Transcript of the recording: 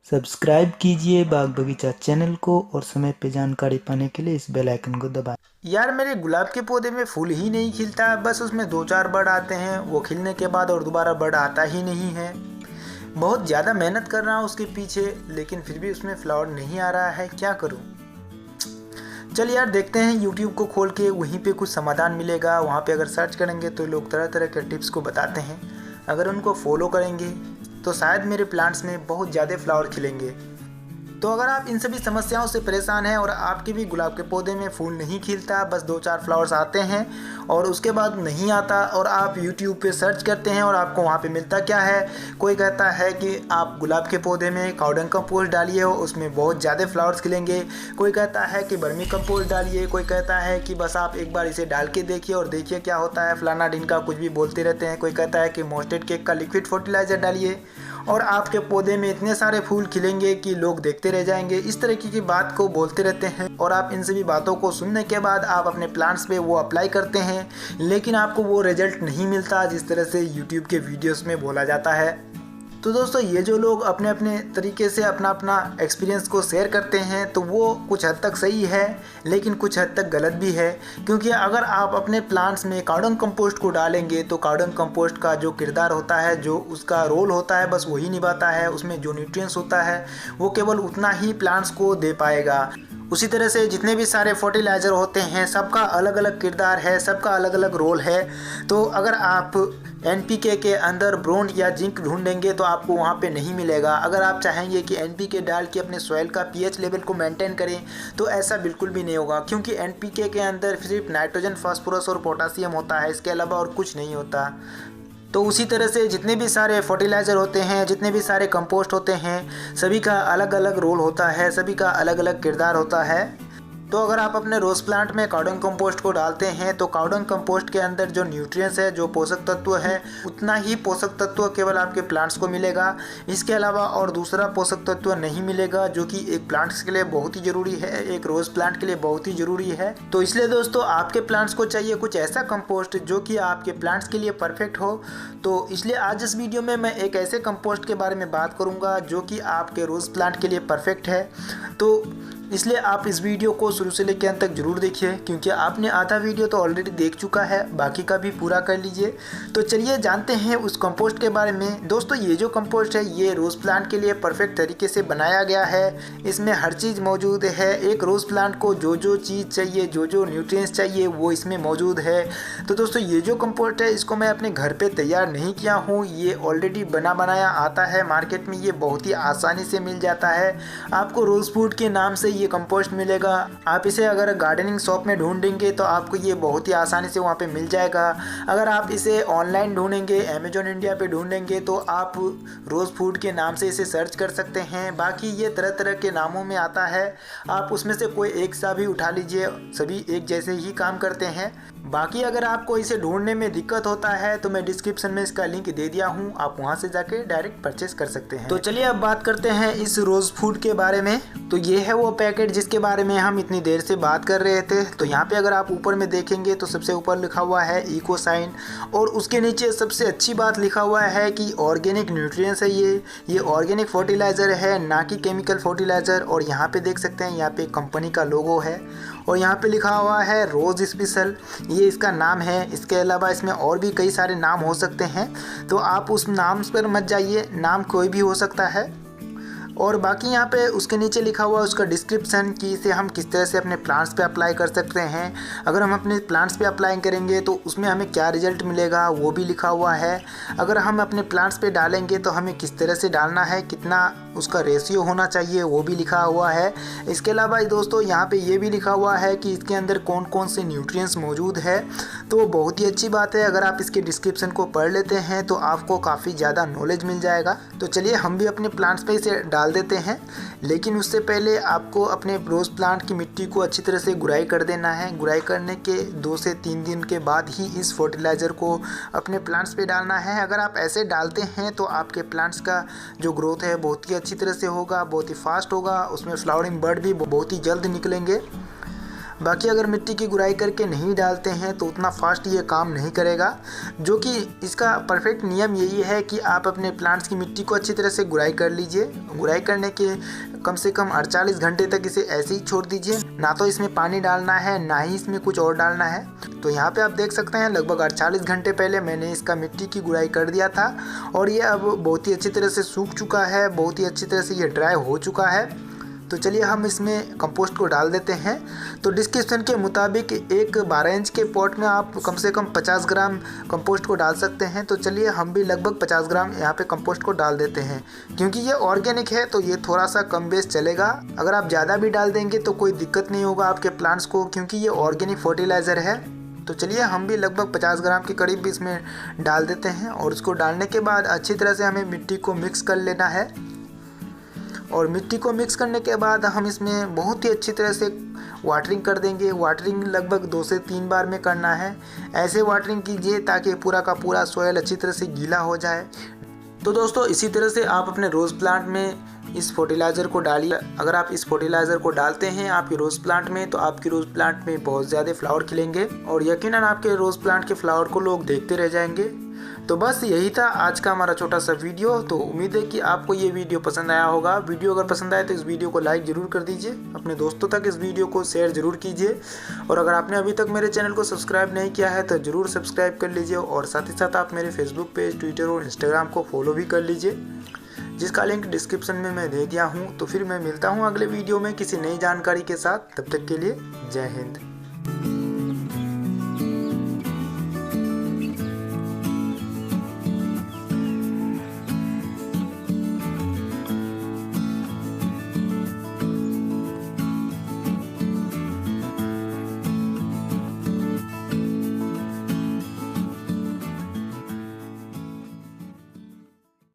Subscribe कीजिए बाग बगीचा channel को और समय पे जानकारी पाने के लिए इस बेल आइकन को दबाएं। यार मेरे गुलाब के पौधे में फूल ही नहीं खिलता। बस उसमें 2-4 बर्ड आते हैं, वो खिलने के बाद और दोबारा बर्ड आता ही नहीं है। बहुत ज़्यादा मेहनत कर रहा हूँ उसके पीछे, लेकिन फिर भी उसमें फ्लावर नहीं आ रहा है। क्या करूँ? चल यार, देखते हैं यूट्यूब को खोल के, वहीं पे कुछ समाधान मिलेगा। वहाँ पे अगर सर्च करेंगे तो लोग तरह तरह के टिप्स को बताते हैं। अगर उनको फॉलो करेंगे तो शायद मेरे प्लांट्स में बहुत ज़्यादा फ्लावर खिलेंगे। तो अगर आप इन सभी समस्याओं से परेशान हैं और आपके भी गुलाब के पौधे में फूल नहीं खिलता, बस 2-4 फ्लावर्स आते हैं और उसके बाद नहीं आता, और आप यूट्यूब पे सर्च करते हैं और आपको वहाँ पे मिलता क्या है, कोई कहता है कि आप गुलाब के पौधे में काउडंग कंपोस्ट डालिए हो, उसमें बहुत ज़्यादा फ्लावर्स खिलेंगे। कोई कहता है कि वर्मी कंपोस्ट डालिए, कोई कहता है कि बस आप एक बार इसे डाल के देखिए और देखिए क्या होता है, फलाना ढिनका कुछ भी बोलते रहते हैं। कोई कहता है कि मोस्टेड केक का लिक्विड फर्टिलाइज़र डालिए और आपके पौधे में इतने सारे फूल खिलेंगे कि लोग देखते रह जाएंगे। इस तरीके की बात को बोलते रहते हैं और आप इन सभी बातों को सुनने के बाद आप अपने प्लांट्स पे वो अप्लाई करते हैं, लेकिन आपको वो रिजल्ट नहीं मिलता जिस तरह से यूट्यूब के वीडियोस में बोला जाता है। तो दोस्तों, ये जो लोग अपने अपने तरीके से अपना अपना एक्सपीरियंस को शेयर करते हैं, तो वो कुछ हद तक सही है लेकिन कुछ हद तक गलत भी है। क्योंकि अगर आप अपने प्लांट्स में काउडंग कंपोस्ट को डालेंगे तो काउडंग कंपोस्ट का जो किरदार होता है, जो उसका रोल होता है, बस वही निभाता है। उसमें जो न्यूट्रिएंट्स होता है वो केवल उतना ही प्लांट्स को दे पाएगा। उसी तरह से जितने भी सारे फर्टिलाइज़र होते हैं, सबका अलग अलग किरदार है, सबका अलग अलग रोल है। तो अगर आप एनपीके के अंदर ब्रोन या जिंक ढूंढेंगे तो आपको वहाँ पे नहीं मिलेगा। अगर आप चाहेंगे कि एनपीके डाल के अपने सॉइल का पीएच लेवल को मेंटेन करें तो ऐसा बिल्कुल भी नहीं होगा, क्योंकि एनपीके के अंदर सिर्फ नाइट्रोजन, फास्फोरस और पोटासियम होता है, इसके अलावा और कुछ नहीं होता। तो उसी तरह से जितने भी सारे फर्टिलाइज़र होते हैं, जितने भी सारे कंपोस्ट होते हैं, सभी का अलग अलग रोल होता है, सभी का अलग अलग किरदार होता है। तो अगर आप अपने रोज़ प्लांट में काउडंग कंपोस्ट को डालते हैं तो काउडंग कंपोस्ट के अंदर जो न्यूट्रिएंट्स है, जो पोषक तत्व है, उतना ही पोषक तत्व केवल आपके प्लांट्स को मिलेगा। इसके अलावा और दूसरा पोषक तत्व नहीं मिलेगा, जो कि एक प्लांट्स के लिए बहुत ही ज़रूरी है, एक रोज़ प्लांट के लिए बहुत ही ज़रूरी है। तो इसलिए दोस्तों, आपके प्लांट्स को चाहिए कुछ ऐसा कंपोस्ट जो कि आपके प्लांट्स के लिए परफेक्ट हो। तो इसलिए आज इस वीडियो में मैं एक ऐसे कंपोस्ट के बारे में बात करूँगा जो कि आपके रोज़ प्लांट के लिए परफेक्ट है। तो इसलिए आप इस वीडियो को शुरू से लेकर अंत तक जरूर देखिए, क्योंकि आपने आधा वीडियो तो ऑलरेडी देख चुका है, बाकी का भी पूरा कर लीजिए। तो चलिए जानते हैं उस कंपोस्ट के बारे में। दोस्तों, ये जो कंपोस्ट है ये रोज़ प्लांट के लिए परफेक्ट तरीके से बनाया गया है। इसमें हर चीज़ मौजूद है। एक रोज़ प्लांट को जो जो चीज़ चाहिए, जो जो न्यूट्रिएंट्स चाहिए, वो इसमें मौजूद है। तो दोस्तों, ये जो कंपोस्ट है इसको मैं अपने घर पर तैयार नहीं किया हूँ, ये ऑलरेडी बना बनाया आता है मार्केट में। ये बहुत ही आसानी से मिल जाता है। आपको रोज़ फूड के नाम से ये कंपोस्ट मिलेगा। आप इसे अगर गार्डनिंग शॉप में ढूंढेंगे तो आपको ये बहुत ही आसानी से वहाँ पे मिल जाएगा। अगर आप इसे ऑनलाइन ढूंढेंगे, अमेजोन इंडिया पे ढूंढेंगे, तो आप रोज़ फूड के नाम से इसे सर्च कर सकते हैं। बाकी ये तरह तरह के नामों में आता है, आप उसमें से कोई एक सा भी उठा लीजिए, सभी एक जैसे ही काम करते हैं। बाकी अगर आपको इसे ढूंढने में दिक्कत होता है तो मैं डिस्क्रिप्शन में इसका लिंक दे दिया हूँ, आप वहाँ से जाके डायरेक्ट परचेस कर सकते हैं। तो चलिए अब बात करते हैं इस रोज़ फूड के बारे में। तो ये है वो पैकेट जिसके बारे में हम इतनी देर से बात कर रहे थे। तो यहाँ पे अगर आप ऊपर में देखेंगे तो सबसे ऊपर लिखा हुआ है इको साइन, और उसके नीचे सबसे अच्छी बात लिखा हुआ है कि ऑर्गेनिक न्यूट्रिएंट्स है। ये ऑर्गेनिक फर्टिलाइज़र है, ना कि केमिकल फर्टिलाइज़र। और यहाँ पे देख सकते हैं, यहाँ पे कंपनी का लोगो है और यहाँ पे लिखा हुआ है रोज़ स्पेशल, ये इसका नाम है। इसके अलावा इसमें और भी कई सारे नाम हो सकते हैं, तो आप उस नाम पर मत जाइए, नाम कोई भी हो सकता है। और बाकी यहाँ पे उसके नीचे लिखा हुआ है उसका डिस्क्रिप्शन कि इसे हम किस तरह से अपने प्लांट्स पे अप्लाई कर सकते हैं। अगर हम अपने प्लांट्स पे अप्लाई करेंगे तो उसमें हमें क्या रिजल्ट मिलेगा वो भी लिखा हुआ है। अगर हम अपने प्लांट्स पे डालेंगे तो हमें किस तरह से डालना है, कितना उसका रेशियो होना चाहिए, वो भी लिखा हुआ है। इसके अलावा दोस्तों, यहाँ पे ये भी लिखा हुआ है कि इसके अंदर कौन कौन से न्यूट्रिएंट्स मौजूद है। तो बहुत ही अच्छी बात है, अगर आप इसके डिस्क्रिप्शन को पढ़ लेते हैं तो आपको काफ़ी ज़्यादा नॉलेज मिल जाएगा। तो चलिए हम भी अपने प्लांट्स पे इसे डाल देते हैं, लेकिन उससे पहले आपको अपने रोज़ प्लांट की मिट्टी को अच्छी तरह से गुड़ाई कर देना है। गुड़ाई करने के 2 से 3 दिन के बाद ही इस फर्टिलाइज़र को अपने प्लांट्स पे डालना है। अगर आप ऐसे डालते हैं तो आपके प्लांट्स का जो ग्रोथ है बहुत ही अच्छी तरह से होगा, बहुत ही फास्ट होगा, उसमें फ्लावरिंग बर्ड भी बहुत ही जल्द निकलेंगे। बाकी अगर मिट्टी की गुड़ाई करके नहीं डालते हैं तो उतना फास्ट ये काम नहीं करेगा। जो कि इसका परफेक्ट नियम यही है कि आप अपने प्लांट्स की मिट्टी को अच्छी तरह से गुड़ाई कर लीजिए। गुड़ाई करने के कम से कम 48 घंटे तक इसे ऐसे ही छोड़ दीजिए। ना तो इसमें पानी डालना है, ना ही इसमें कुछ और डालना है। तो यहाँ पे आप देख सकते हैं लगभग 48 घंटे पहले मैंने इसका मिट्टी की गुड़ाई कर दिया था और ये अब बहुत ही अच्छी तरह से सूख चुका है, बहुत ही अच्छी तरह से ये ड्राई हो चुका है। तो चलिए हम इसमें कंपोस्ट को डाल देते हैं। तो डिस्क्रिप्शन के मुताबिक एक 12 इंच के पॉट में आप कम से कम 50 ग्राम कंपोस्ट को डाल सकते हैं। तो चलिए हम भी लगभग 50 ग्राम यहाँ पे कंपोस्ट को डाल देते हैं। क्योंकि ये ऑर्गेनिक है तो ये थोड़ा सा कम बेस चलेगा। अगर आप ज़्यादा भी डाल देंगे तो कोई दिक्कत नहीं होगा आपके प्लांट्स को, क्योंकि ये ऑर्गेनिक फर्टिलाइज़र है। तो चलिए हम भी लगभग 50 ग्राम के करीब इसमें डाल देते हैं और इसको डालने के बाद अच्छी तरह से हमें मिट्टी को मिक्स कर लेना है। और मिट्टी को मिक्स करने के बाद हम इसमें बहुत ही अच्छी तरह से वाटरिंग कर देंगे। वाटरिंग लगभग 2 से 3 बार में करना है। ऐसे वाटरिंग कीजिए ताकि पूरा का पूरा सॉइल अच्छी तरह से गीला हो जाए। तो दोस्तों इसी तरह से आप अपने रोज़ प्लांट में इस फर्टिलाइज़र को डालिए। अगर आप इस फर्टिलाइज़र को डालते हैं आपके रोज़ प्लांट में तो आपके रोज़ प्लांट में बहुत ज़्यादा फ्लावर खिलेंगे और यकीनन आपके रोज़ प्लांट के फ्लावर को लोग देखते रह जाएंगे। तो बस यही था आज का हमारा छोटा सा वीडियो। तो उम्मीद है कि आपको ये वीडियो पसंद आया होगा। वीडियो अगर पसंद आए तो इस वीडियो को लाइक ज़रूर कर दीजिए, अपने दोस्तों तक इस वीडियो को शेयर ज़रूर कीजिए और अगर आपने अभी तक मेरे चैनल को सब्सक्राइब नहीं किया है तो ज़रूर सब्सक्राइब कर लीजिए और साथ ही साथ आप मेरे फेसबुक पेज, ट्विटर और इंस्टाग्राम को फॉलो भी कर लीजिए, जिसका लिंक डिस्क्रिप्शन में मैं दे दिया हूँ। तो फिर मैं मिलता हूँ अगले वीडियो में किसी नई जानकारी के साथ। तब तक के लिए जय हिंद।